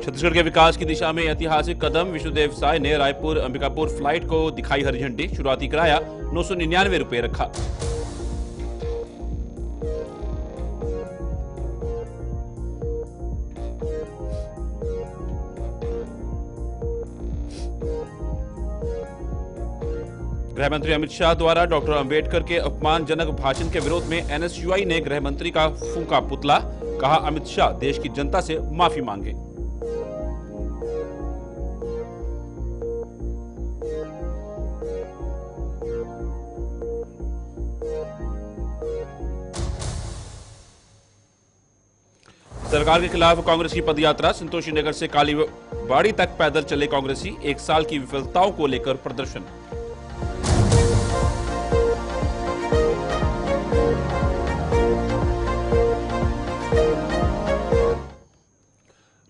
छत्तीसगढ़ के विकास की दिशा में ऐतिहासिक कदम। विष्णुदेव साय ने रायपुर अंबिकापुर फ्लाइट को दिखाई हरी झंडी। शुरुआती किराया 999 रुपये रखा। गृह मंत्री अमित शाह द्वारा डॉक्टर अंबेडकर के अपमानजनक भाषण के विरोध में एनएसयूआई ने गृह मंत्री का फूंका पुतला। कहा, अमित शाह देश की जनता से माफी मांगे। सरकार के खिलाफ कांग्रेस की पदयात्रा। संतोषी नगर से कालीबाड़ी तक पैदल चले कांग्रेसी। 1 साल की विफलताओं को लेकर प्रदर्शन।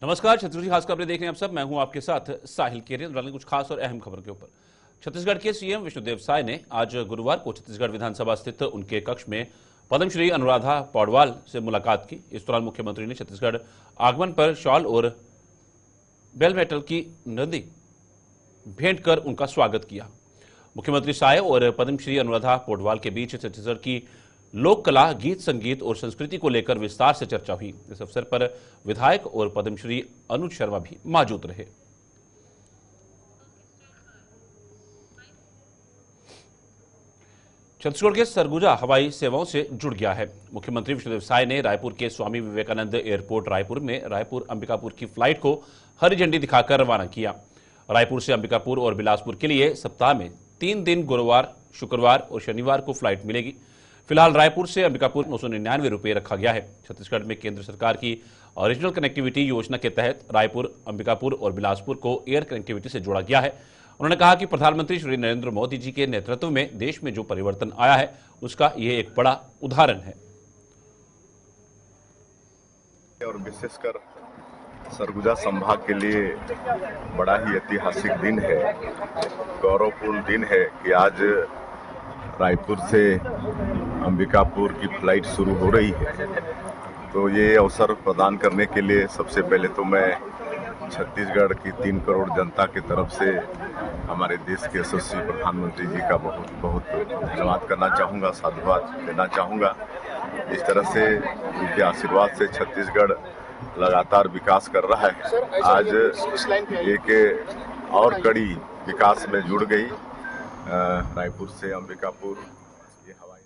नमस्कार, छत्तीसगढ़ की खास खबरें देख रहे हैं आप सब। मैं हूं आपके साथ साहिल केरियन। कुछ खास और अहम खबरों के ऊपर। छत्तीसगढ़ के सीएम विष्णुदेव साय ने आज गुरुवार को छत्तीसगढ़ विधानसभा स्थित उनके कक्ष में पद्मश्री अनुराधा पौडवाल से मुलाकात की। इस दौरान मुख्यमंत्री ने छत्तीसगढ़ आगमन पर शॉल और बेल मेटल की नदी भेंट कर उनका स्वागत किया। मुख्यमंत्री साय और पद्मश्री अनुराधा पौडवाल के बीच छत्तीसगढ़ की लोक कला, गीत, संगीत और संस्कृति को लेकर विस्तार से चर्चा हुई। इस अवसर पर विधायक और पद्मश्री अनुज शर्मा भी मौजूद रहे। छत्तीसगढ़ के सरगुजा हवाई सेवाओं से जुड़ गया है। मुख्यमंत्री विष्णुदेव साय ने रायपुर के स्वामी विवेकानंद एयरपोर्ट रायपुर में रायपुर अंबिकापुर की फ्लाइट को हरी झंडी दिखाकर रवाना किया। रायपुर से अंबिकापुर और बिलासपुर के लिए सप्ताह में 3 दिन गुरुवार, शुक्रवार और शनिवार को फ्लाइट मिलेगी। फिलहाल रायपुर से अंबिकापुर 999 रुपये रखा गया है। छत्तीसगढ़ में केंद्र सरकार की ओरिजिनल कनेक्टिविटी योजना के तहत रायपुर, अंबिकापुर और बिलासपुर को एयर कनेक्टिविटी से जोड़ा गया है। उन्होंने कहा कि प्रधानमंत्री श्री नरेंद्र मोदी जी के नेतृत्व में देश में जो परिवर्तन आया है उसका यह एक बड़ा उदाहरण है। और विशेषकर सरगुजा संभाग के लिए बड़ा ही ऐतिहासिक दिन है, गौरवपूर्ण दिन है कि आज रायपुर से अंबिकापुर की फ्लाइट शुरू हो रही है। तो ये अवसर प्रदान करने के लिए सबसे पहले तो मैं छत्तीसगढ़ की 3 करोड़ जनता की तरफ से हमारे देश के यशस्वी प्रधानमंत्री जी का बहुत बहुत धन्यवाद करना चाहूँगा, साधुवाद देना चाहूँगा। इस तरह से उनके आशीर्वाद से छत्तीसगढ़ लगातार विकास कर रहा है। आज एक और कड़ी विकास में जुड़ गई। रायपुर से अंबिकापुर ये हवाई।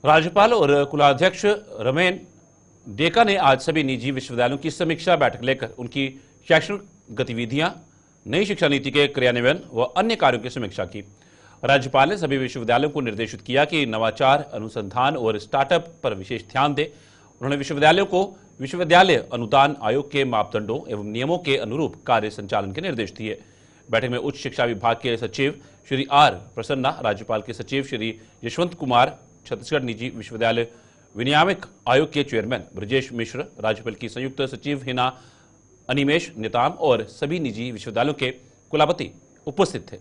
राज्यपाल और कुलाध्यक्ष रमेन डेका ने आज सभी निजी विश्वविद्यालयों की समीक्षा बैठक लेकर उनकी शैक्षणिक गतिविधियां, नई शिक्षा नीति के क्रियान्वयन व अन्य कार्यों की समीक्षा की। राज्यपाल ने सभी विश्वविद्यालयों को निर्देशित किया कि नवाचार, अनुसंधान और स्टार्टअप पर विशेष ध्यान दें। उन्होंने विश्वविद्यालयों को विश्वविद्यालय अनुदान आयोग के मापदंडों एवं नियमों के अनुरूप कार्य संचालन के निर्देश दिए। बैठक में उच्च शिक्षा विभाग के सचिव श्री आर प्रसन्ना, राज्यपाल के सचिव श्री यशवंत कुमार, छत्तीसगढ़ निजी विश्वविद्यालय विनियामक आयोग के चेयरमैन ब्रजेश मिश्र, राज्यपाल की संयुक्त सचिव हिना अनिमेश नेताम और सभी निजी विश्वविद्यालयों के कुलपति उपस्थित थे।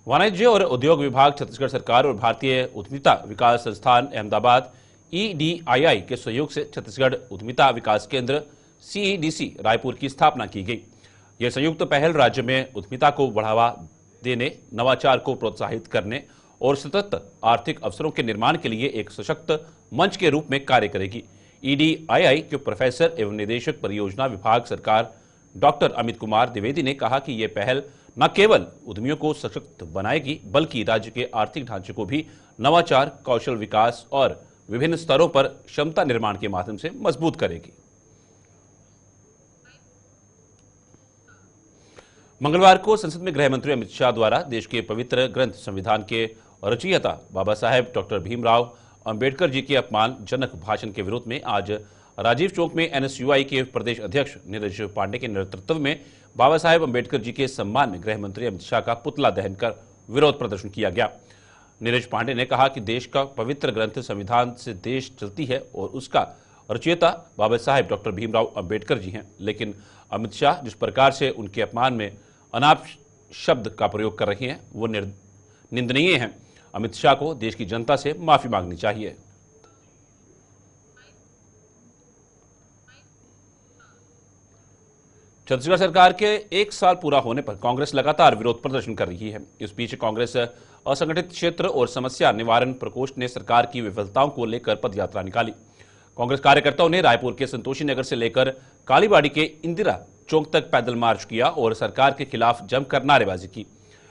वाणिज्य और उद्योग विभाग, छत्तीसगढ़ सरकार और भारतीय उद्यमिता विकास संस्थान अहमदाबाद EDII के सहयोग से छत्तीसगढ़ उद्यमिता विकास केंद्र CEDC रायपुर की स्थापना की गई। यह संयुक्त पहल राज्य में उद्यमिता को बढ़ावा देने, नवाचार को प्रोत्साहित करने और सतत आर्थिक अवसरों के निर्माण के लिए एक सशक्त मंच के रूप में कार्य करेगी। EDII के प्रोफेसर एवं निदेशक परियोजना विभाग सरकार डॉक्टर अमित कुमार द्विवेदी ने कहा कि यह पहल न केवल उद्यमियों को सशक्त बनाएगी बल्कि राज्य के आर्थिक ढांचे को भी नवाचार, कौशल विकास और विभिन्न स्तरों पर क्षमता निर्माण के माध्यम से मजबूत करेगी। मंगलवार को संसद में गृह मंत्री अमित शाह द्वारा देश के पवित्र ग्रंथ संविधान के रचयिता बाबा साहेब डॉक्टर भीमराव अंबेडकर जी के अपमानजनक भाषण के विरोध में आज राजीव चौक में एनएसयूआई के प्रदेश अध्यक्ष नीरज पांडे के नेतृत्व में बाबा साहेब अंबेडकर जी के सम्मान में गृह मंत्री अमित शाह का पुतला दहन कर विरोध प्रदर्शन किया गया। नीरज पांडे ने कहा कि देश का पवित्र ग्रंथ संविधान से देश चलती है और उसका रचयिता बाबा साहेब डॉक्टर भीमराव अंबेडकर जी हैं, लेकिन अमित शाह जिस प्रकार से उनके अपमान में अनाप शब्द का प्रयोग कर रहे हैं वो निंदनीय है। अमित शाह को देश की जनता से माफी मांगनी चाहिए। छत्तीसगढ़ सरकार के 1 साल पूरा होने पर कांग्रेस लगातार विरोध प्रदर्शन कर रही है। इस बीच कांग्रेस असंगठित क्षेत्र और समस्या निवारण प्रकोष्ठ ने सरकार की विफलताओं को लेकर पदयात्रा निकाली। कांग्रेस कार्यकर्ताओं ने रायपुर के संतोषी नगर से लेकर कालीबाड़ी के इंदिरा चौक तक पैदल मार्च किया और सरकार के खिलाफ जमकर नारेबाजी की।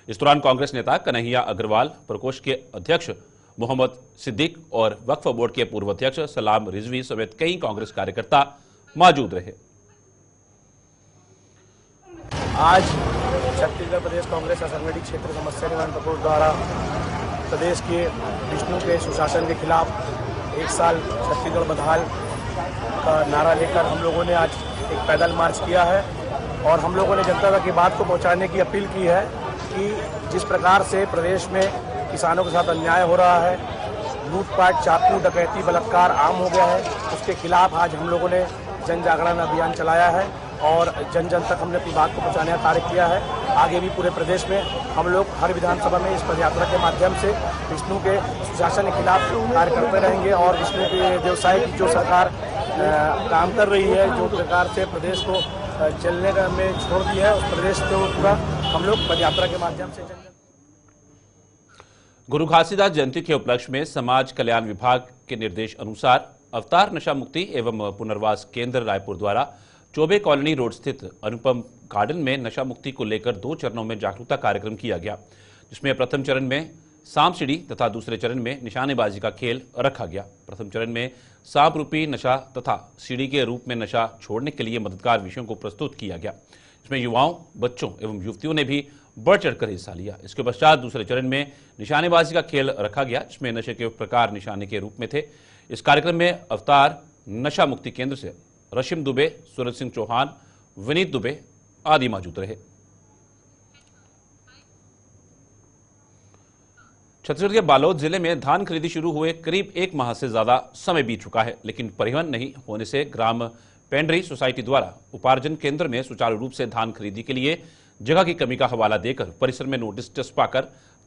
इस दौरान कांग्रेस नेता कन्हैया अग्रवाल, प्रकोष्ठ के अध्यक्ष मोहम्मद सिद्दीक और वक्फ बोर्ड के पूर्व अध्यक्ष सलाम रिजवी समेत कई कांग्रेस कार्यकर्ता मौजूद रहे। आज छत्तीसगढ़ प्रदेश कांग्रेस असंगठित क्षेत्र समस्या निवारण प्रकोष्ठ द्वारा प्रदेश के विष्णु के सुशासन के खिलाफ 1 साल छत्तीसगढ़ बदहाल का नारा लेकर हम लोगों ने आज एक पैदल मार्च किया है और हम लोगों ने जनता तक की बात को पहुंचाने की अपील की है कि जिस प्रकार से प्रदेश में किसानों के साथ अन्याय हो रहा है, लूटपाट, चाकू, डकैती, बलात्कार आम हो गया है, उसके खिलाफ आज हम लोगों ने जन जागरण अभियान चलाया है और जन जन तक हमने अपनी बात को पहुंचाने का कार्य किया है। आगे भी पूरे प्रदेश में हम लोग हर विधानसभा में इस पदयात्रा के माध्यम से विष्णु के सुशासन के खिलाफ कार्य करते रहेंगे और विष्णु के व्यवसाय की जो सरकार काम कर रही है, जो प्रकार से प्रदेश को चलने का में छोड़ दिया है, उस प्रदेश को पूरा हम लोग पदयात्रा के माध्यम से गुरु घासीदास जयंती के उपलक्ष्य में समाज कल्याण विभाग के निर्देश अनुसार अवतार नशा मुक्ति एवं पुनर्वास केंद्र रायपुर द्वारा चौबे कॉलोनी रोड स्थित अनुपम गार्डन में नशा मुक्ति को लेकर 2 चरणों में जागरूकता कार्यक्रम किया गया, जिसमें प्रथम चरण में सांप सीढ़ी तथा दूसरे चरण में निशानेबाजी का खेल रखा गया। प्रथम चरण में सांप रूपी नशा तथा सीढ़ी के रूप में नशा छोड़ने के लिए मददगार विषयों को प्रस्तुत किया गया। इसमें युवाओं, बच्चों एवं युवतियों ने भी बढ़ चढ़कर हिस्सा लिया। इसके पश्चात दूसरे चरण में निशानेबाजी का खेल रखा गया, जिसमें नशे के प्रकार निशाने के रूप में थे। इस कार्यक्रम में अवतार नशा मुक्ति केंद्र से रशिम दुबे, सूरज सिंह चौहान, विनीत दुबे आदि मौजूद रहे। छत्तीसगढ़ के बालोद जिले में धान खरीदी शुरू हुए करीब 1 माह से ज्यादा समय बीत चुका है, लेकिन परिवहन नहीं होने से ग्राम पेंड्री सोसाइटी द्वारा उपार्जन केंद्र में सुचारू रूप से धान खरीदी के लिए जगह की कमी का हवाला देकर परिसर में नोटिस चस्पाकर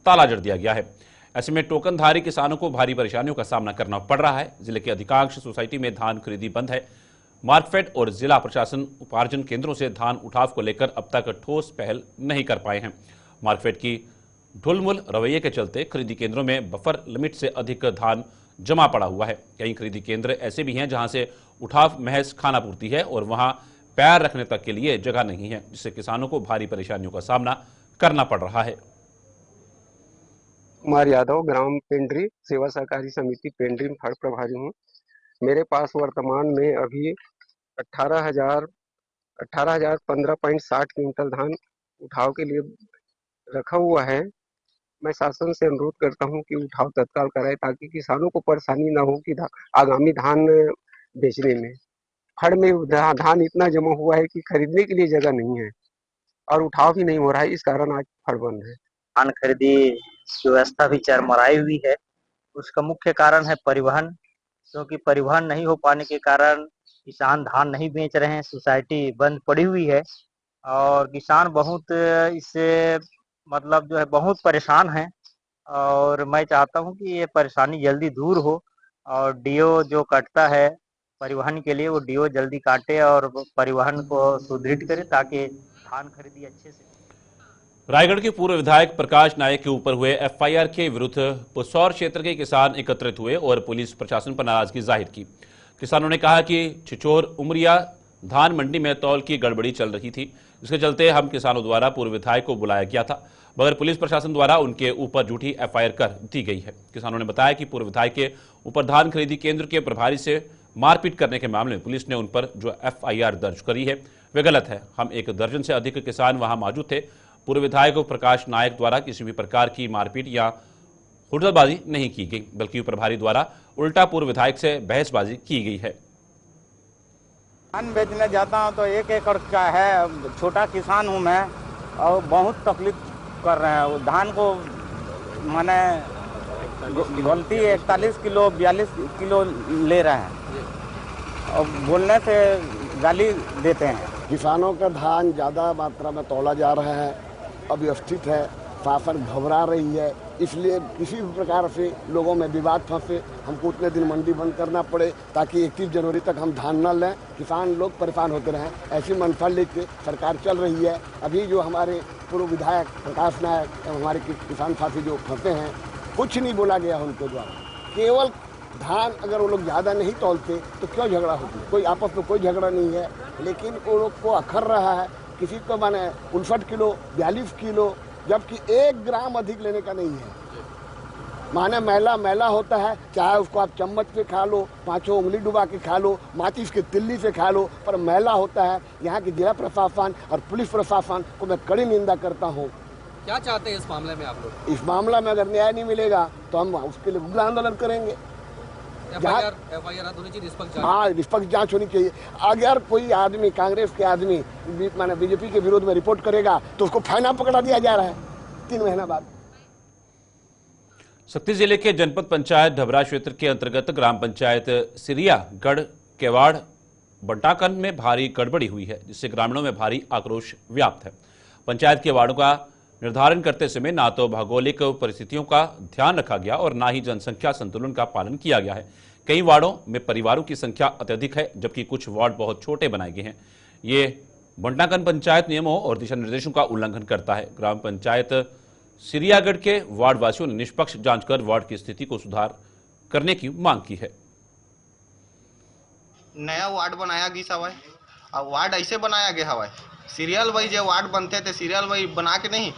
ताला जड़ दिया गया है। ऐसे में टोकनधारी किसानों को भारी परेशानियों का सामना करना पड़ रहा है। जिले के अधिकांश सोसाइटी में धान खरीदी बंद है। मार्कफेड और जिला प्रशासन उपार्जन केंद्रों से धान उठाव को लेकर अब तक ठोस पहल नहीं कर पाए हैं। मार्कफेड की ढुलमुल रवैये के चलते खरीदी केंद्रों में बफर लिमिट से अधिक धान जमा पड़ा हुआ है। कई खरीदी केंद्र ऐसे भी हैं जहां से उठाव महज खानापूर्ति है और वहां पैर रखने तक के लिए जगह नहीं है, जिससे किसानों को भारी परेशानियों का सामना करना पड़ रहा है। कुमार यादव, ग्राम पेंड्री सेवा सहकारी समिति पेंड्री में फड़ प्रभारी हूँ। मेरे पास वर्तमान में अभी 18,015.60 क्विंटल धान उठाव के लिए रखा हुआ है। मैं शासन से अनुरोध करता हूं कि उठाव तत्काल कराए ताकि किसानों को परेशानी ना हो कि आगामी धान बेचने में। फड़ में धान इतना जमा हुआ है कि खरीदने के लिए जगह नहीं है और उठाव भी नहीं हो रहा है, इस कारण आज फड़ बंद है। धान खरीदी व्यवस्था भी चरमराई हुई है। उसका मुख्य कारण है परिवहन, क्योंकि परिवहन नहीं हो पाने के कारण किसान धान नहीं बेच रहे हैं। सोसाइटी बंद पड़ी हुई है और किसान बहुत इससे मतलब जो है बहुत परेशान हैं और मैं चाहता हूं कि ये परेशानी जल्दी दूर हो और डीओ जो कटता है परिवहन के लिए वो डीओ जल्दी काटे और परिवहन को सुदृढ़ करे ताकि धान खरीदी अच्छे से। रायगढ़ के पूर्व विधायक प्रकाश नायक के ऊपर हुए एफआईआर के विरुद्ध पुसौर क्षेत्र के किसान एकत्रित हुए और पुलिस प्रशासन पर नाराजगी जाहिर की। किसानों ने कहा कि छिछोर उमरिया धान मंडी में तौल की गड़बड़ी चल रही थी, इसके चलते हम किसानों द्वारा पूर्व विधायक को बुलाया गया था, मगर पुलिस प्रशासन द्वारा उनके ऊपर झूठी एफआईआर कर दी गई है। किसानों ने बताया कि पूर्व विधायक के ऊपर धान खरीदी केंद्र के प्रभारी से मारपीट करने के मामले में पुलिस ने उन पर जो एफआईआर दर्ज करी है वे गलत है। हम 1 दर्जन से अधिक किसान वहां मौजूद थे। पूर्व विधायक प्रकाश नायक द्वारा किसी भी प्रकार की मारपीट या हुड़दंगबाजी नहीं की गई, बल्कि प्रभारी द्वारा उल्टा पूर्व विधायक से बहसबाजी की गई है। धान बेचने जाता हूँ तो 1 एकड़ का है, छोटा किसान हूँ मैं और बहुत तकलीफ कर रहे हैं। धान को मैंने गलती 41 किलो 42 किलो ले रहे हैं और बोलने से गाली देते हैं। किसानों का धान ज़्यादा मात्रा में तोला जा रहा है, अव्यवस्थित है, शासन घबरा रही है। इसलिए किसी भी प्रकार से लोगों में विवाद फंसे, हमको उतने दिन मंडी बंद करना पड़े ताकि 31 जनवरी तक हम धान न लें, किसान लोग परेशान होते रहें, ऐसी मंशा लेके सरकार चल रही है। अभी जो हमारे पूर्व विधायक प्रकाश नायक एवं हमारे किसान साथी जो फंसे हैं, कुछ नहीं बोला गया उनके द्वारा, केवल धान अगर वो लोग ज़्यादा नहीं तौलते तो क्यों झगड़ा होती है, कोई आपस में कोई झगड़ा नहीं है, लेकिन वो लोग को अखर रहा है, किसी को माने 59 किलो 42 किलो, जबकि 1 ग्राम अधिक लेने का नहीं है। माने मैला होता है, चाहे उसको आप चम्मच पे खा लो, 5 उंगली डुबा के खा लो, माचिस की तिल्ली से खा लो, पर मैला होता है। यहाँ की जिला प्रशासन और पुलिस प्रशासन को मैं कड़ी निंदा करता हूँ। क्या चाहते हैं इस मामले में आप लोग? इस मामला में अगर न्याय नहीं मिलेगा तो हम उसके लिए उग्र आंदोलन करेंगे। एफआईआर होनी चाहिए, निष्पक्ष जांच। हाँ, निष्पक्ष जांच होनी चाहिए। अगर कोई आदमी कांग्रेस के आदमी माने बीजेपी के विरोध में रिपोर्ट करेगा तो उसको फाइना पकड़ा दिया जा रहा है 3 महीना बाद। शक्ति जिले के जनपद पंचायत ढबरा क्षेत्र के अंतर्गत ग्राम पंचायत सिरियागढ़ केवाड़ बंटाकन में भारी गड़बड़ी हुई है, जिससे ग्रामीणों में भारी आक्रोश व्याप्त है। पंचायत के वार्डों का निर्धारण करते समय ना तो भौगोलिक परिस्थितियों का ध्यान रखा गया और ना ही जनसंख्या संतुलन का पालन किया गया है। कई वार्डों में परिवारों की संख्या अत्यधिक है, जबकि कुछ वार्ड बहुत छोटे बनाए गए हैं। ये बंटाकन पंचायत नियमों और दिशा निर्देशों का उल्लंघन करता है। ग्राम पंचायत सिरियागढ़ के वार्ड वासियों ने निष्पक्ष जांच कर वार्ड की स्थिति को सुधार करने की मांग की है। नया वार्ड बनाया गया हवा, और वार्ड ऐसे बनाया गया हवा, सीरियल वाइज वार्ड बनते थे, सीरियल वाइज बना के नहीं,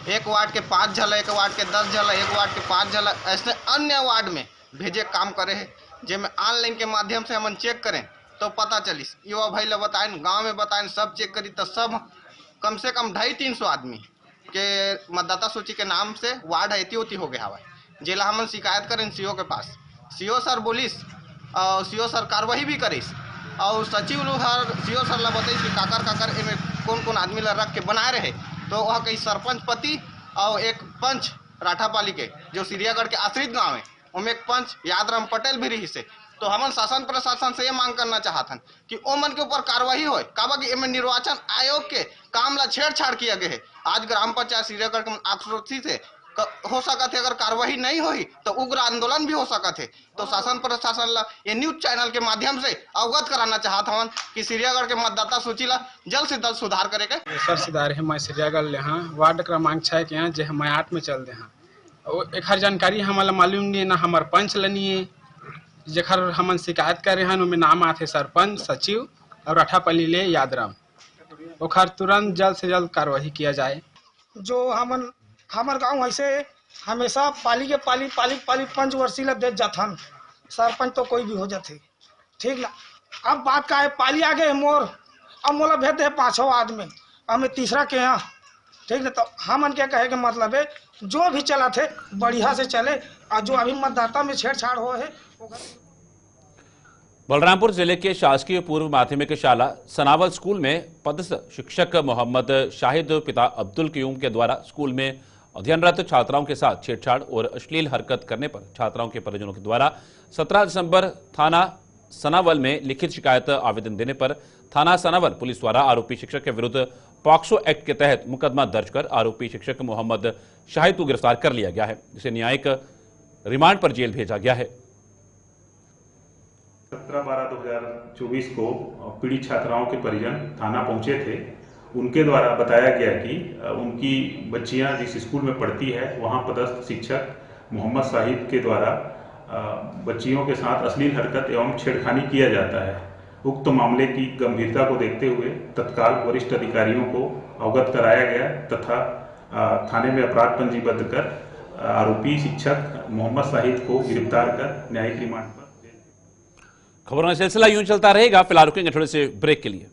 एक वार्ड के 5 झला, एक वार्ड के 10 झला, एक वार्ड के 5 झला, ऐसे अन्य वार्ड में भेजे काम करे है। जिसमें ऑनलाइन के माध्यम से हम चेक करें तो पता चली, युवा भाई लोग बताएं, गांव में बताएं, सब चेक करी तो सब कम से कम 250-300 आदमी के मतदाता सूची के नाम से वार्ड होती हो गया हवा। जिला हम शिकायत करें सीओ के पास, सीओ सर बोलिस और सीओ सर कार्रवाई भी करीस, और सचिव लोग हर सीओ सर ला बताइस कि काकर इनमें कौन आदमी ला रख के बनाए रहे, तो वह कई सरपंच पति और एक पंच राठापाली के जो सिरियागढ़ के आश्रित गांव है, उनमें एक पंच यादराम पटेल भी रही से। तो हम शासन प्रशासन से ये मांग करना चाहते हैं कि ओमन के ऊपर कार्रवाई हो, काबा कि इनमें निर्वाचन आयोग के काम ला छेड़छाड़ किया गया है। आज ग्राम पंचायत सिरियागढ़ के आक्रोशी से हो सकते है, अगर कार्रवाई नहीं हुई तो उग्र आंदोलन भी हो सकते है। तो शासन प्रशासन ला ये न्यूज चैनल के माध्यम से अवगत कराना चाहता हूँ कि सिरियागढ़ के मतदाता सूची ला जल्द से जल्द सुधार करेगा। सर सिधार है, मैं सिरियागढ़ यहाँ वार्ड क्रमांक 6 के यहाँ जो मैं 8 में चल दे हाँ, एक हर जानकारी हमारा मालूम नहीं है, ना हमार पंच लनी है, जखर हमन शिकायत करे हैं उनमें नाम आते सरपंच, सचिव और राठापल्ली ले यादराम, ओखर तुरंत जल्द से जल्द कार्रवाई किया जाए। जो हमार गांव ऐसे हमेशा पाली पंचवर्षीय ला देख जाथन, सरपंच तो कोई भी हो जाते, ठीक ना। अब बात का है, पाली आगे मोर अब मोला भेज दे 5 आदमी, हमें तीसरा के यहाँ, ठीक ना। तो हमन क्या कहे के मतलब है, जो भी चला थे बढ़िया से चले, और जो अभी मतदाता में छेड़छाड़ हो है। बलरामपुर जिले के शासकीय पूर्व माध्यमिक शाला सनावल स्कूल में पदस्थ शिक्षक मोहम्मद शाहिद पिता अब्दुल क्यूम के द्वारा स्कूल में अध्ययनरत छात्राओं के साथ छेड़छाड़ और अश्लील हरकत करने पर छात्राओं के परिजनों के द्वारा 17 दिसंबर थाना सनावल में लिखित शिकायत आवेदन देने पर थाना सनावल पुलिस द्वारा आरोपी शिक्षक के विरुद्ध पॉक्सो एक्ट के तहत मुकदमा दर्ज कर आरोपी शिक्षक मोहम्मद शाहिद को गिरफ्तार कर लिया गया है, जिसे न्यायिक रिमांड पर जेल भेजा गया है। 17/12/2024 को पीड़ित छात्राओं के परिजन थाना पहुंचे थे। उनके द्वारा बताया गया कि उनकी बच्चियां जिस स्कूल में पढ़ती है वहां पदस्थ शिक्षक मोहम्मद शाहिद के द्वारा बच्चियों के साथ अश्लील हरकत एवं छेड़खानी किया जाता है। उक्त मामले की गंभीरता को देखते हुए तत्काल वरिष्ठ अधिकारियों को अवगत कराया गया तथा थाने में अपराध पंजीबद्ध कर आरोपी शिक्षक मोहम्मद शाहिद को गिरफ्तार कर न्यायिक रिमांड पर। खबरों का सिलसिला यूं चलता रहेगा। फिलहाल रुकेंगे थोड़े से ब्रेक के लिए।